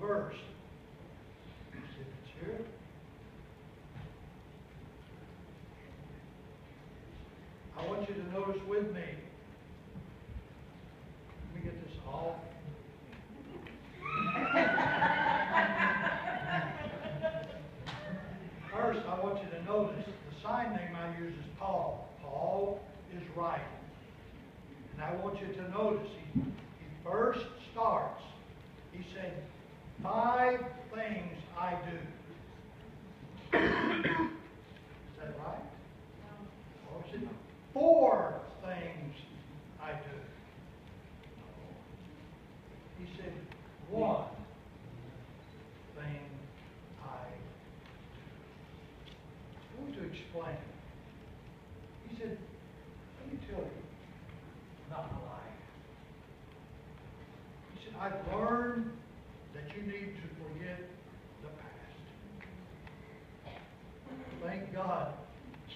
verse. See if it's here. I want you to notice with me. Let me get this off. First, I want you to notice the sign name I use is Paul. Paul is writing. And I want you to notice, he first starts. He said, 5 things I do. Is that right? Or is it 4 things I do? He said, 1 thing I do. I want to explain. He said, let me tell you, not a lie. He said, I've learned that you need to forget the past. Thank God,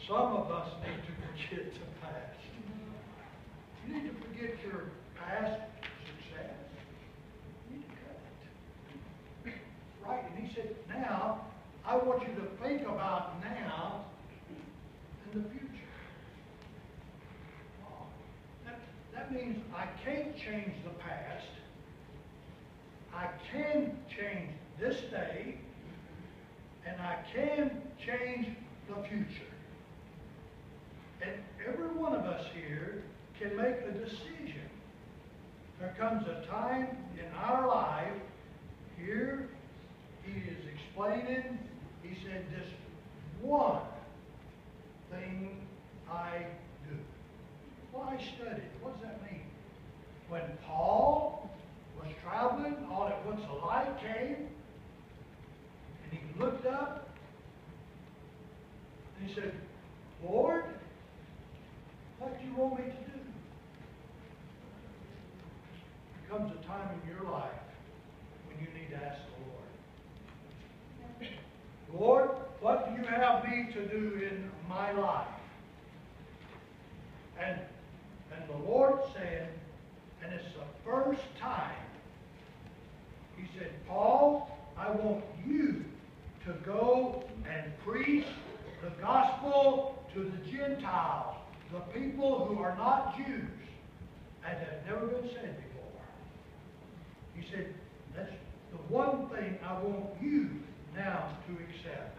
some of us need to forget the past. You need to forget your past success. You need to cut it. Right, and he said, now, I want you to think about now and the future. That means I can't change the past. I can change this day, and I can change the future. And every one of us here can make a decision. There comes a time in our life, here he is explaining, he said, this one thing I do. Well, I studied. What does that mean? When Paul was traveling, all at once a light came, and he looked up, and he said, Lord, what do you want me to do? There comes a time in your life when you need to ask the Lord, Lord, what do you have me to do in my life? And the Lord said, and it's the first time, he said, Paul, I want you to go and preach the gospel to the Gentiles, the people who are not Jews, and have never been said before. He said, that's the one thing I want you now to accept.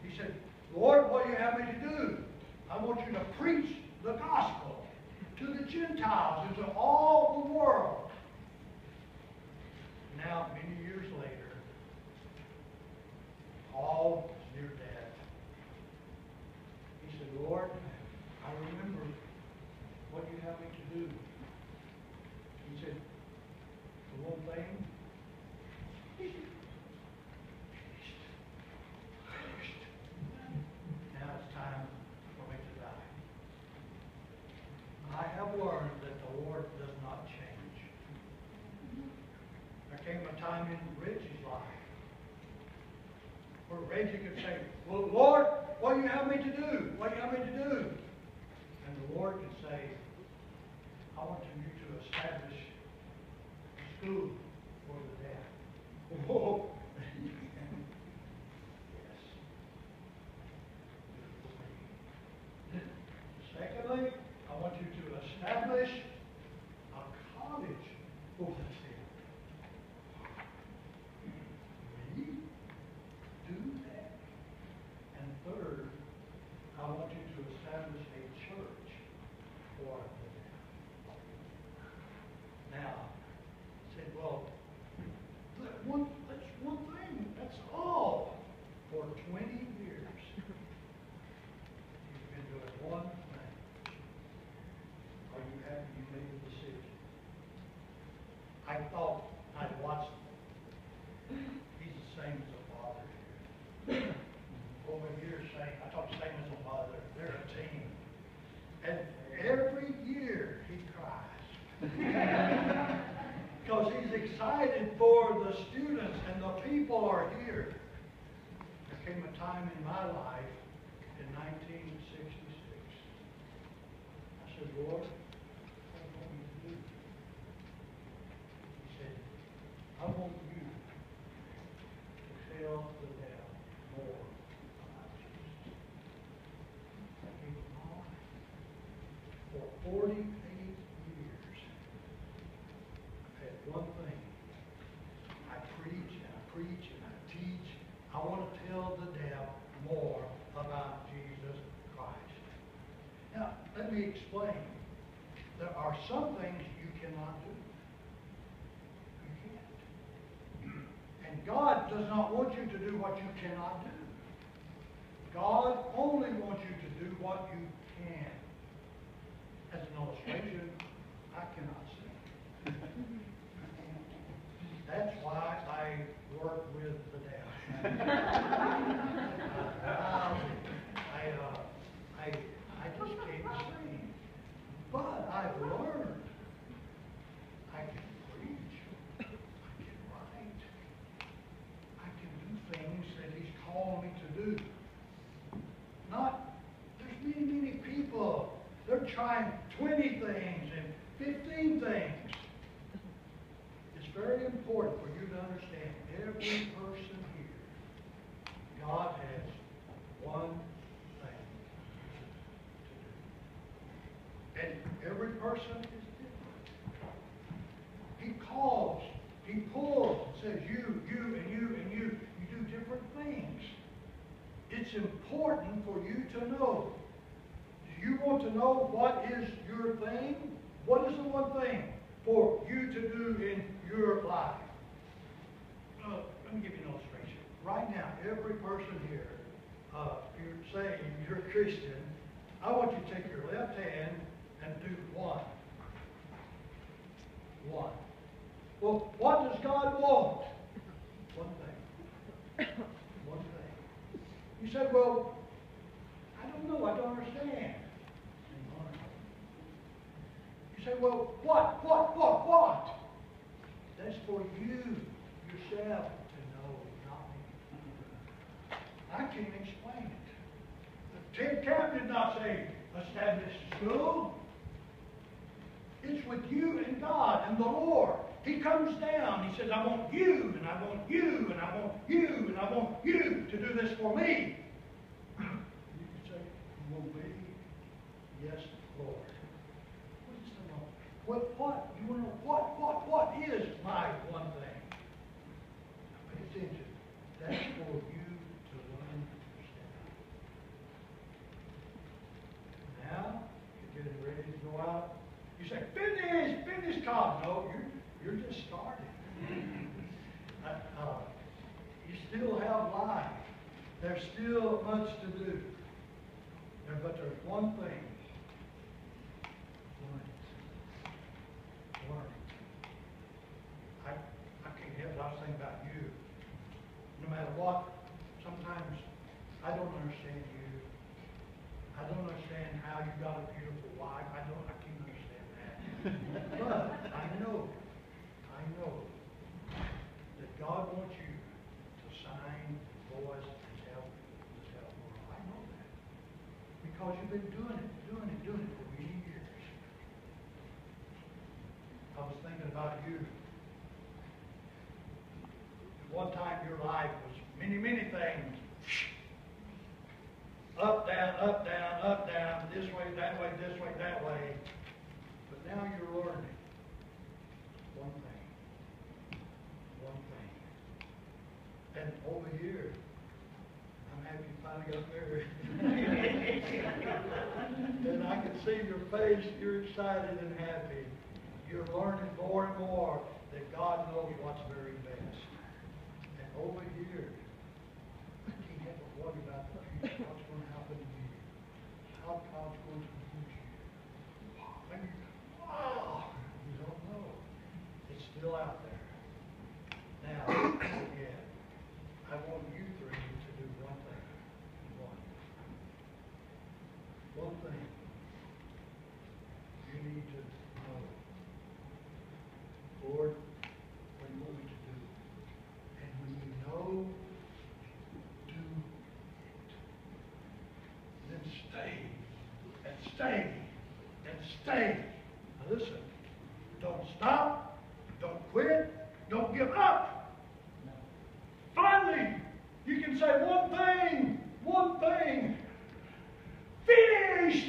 He said, Lord, what do you have me to do? I want you to preach the gospel to the Gentiles and to all the world. Now, many years later, Paul is near death. He said, Lord, I remember what you have me to do. He said, the one thing, now it's time for me to die. I have learned that the Lord does not change. There came a time in Reggie's life where Reggie could say, well, Lord, what do you have me to do? What do you have me to do? And the Lord could say, I want you to establish a school for the deaf. Whoa. Yes. Secondly, I want you to establish a college for the deaf. Me? Do that. And third, I want you to establish a church for the deaf. Now, I said, well, that's one thing. That's all. For 20 years, you've been doing one thing. Are you happy you made the decision? I thought I'd watched him. He's the same as a father here. Over here, I talk same as a mother. They're a team. And every year he cries. Because he's excited for the students and the people are here. There came a time in my life in 1966. I said, Lord, what do you want me to do? He said, I want you one thing. I preach and I preach and I teach. I want to tell the deaf more about Jesus Christ. Now, let me explain. There are some things you cannot do. You can't. And God does not want you to do what you cannot do. God only wants you to do what you can. As an illustration, I cannot sing. That's why I work with the deaf. I just can't sing. But I've learned. I can preach. I can write. I can do things that He's called me to do. There's many people. They're trying 20 things and 15 things. It's very important for you to understand every person here, God has one thing to do. And every person is different. He calls, He pulls, says you, and you, and you. You do different things. It's important for you to know. Do you want to know what is your thing? What is the one thing for you to do in your life? Let me give you an illustration. Right now, every person here, if you're saying you're a Christian, I want you to take your left hand and do one. One. Well, what does God want? One thing. One thing. You said, well, I don't know, I don't understand. You say, well, what? That's for you, yourself, to know, not me. I can't explain it. The Ten Cap did not say, establish a school. It's with you and God and the Lord. He comes down, He says, I want you, and I want you, and I want you, and I want you to do this for me. You can say, will be? Yes, Lord. What? You want to know what is my one thing? Now pay attention. That's for you to learn to stand. Now, you're getting ready to go out. You say, finish, God. No, you're just starting. You still have life. There's still much to do. But there's one thing. I can't help it. I was thinking about you. No matter what, sometimes I don't understand you. I don't understand how you got a beautiful wife. I can't understand that. But I know that God wants you to sign voice and tell the world. I know that. Because you've been doing it for many years. I was thinking about you. One time your life was many things. Up, down, this way, that way, that way. But now you're learning one thing. And over here, I'm happy you finally got married. And I can see your face, you're excited and happy. You're learning more and more that God knows what's very best. And over here, I can't help but worry about the future. What's going to happen to you? How God's going to use you. Wow! You don't know. It's still out there. Now, again, I want you three to do one thing. One thing. You need to know. Lord, what do you want me to do? And when you know, do it. Then stay, and stay, and stay. Now listen, don't stop, don't quit, don't give up. Finally, you can say one thing. Finish!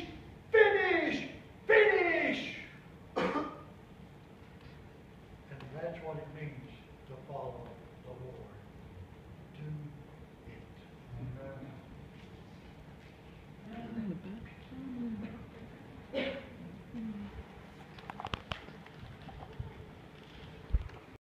And That's what it means to follow the Lord.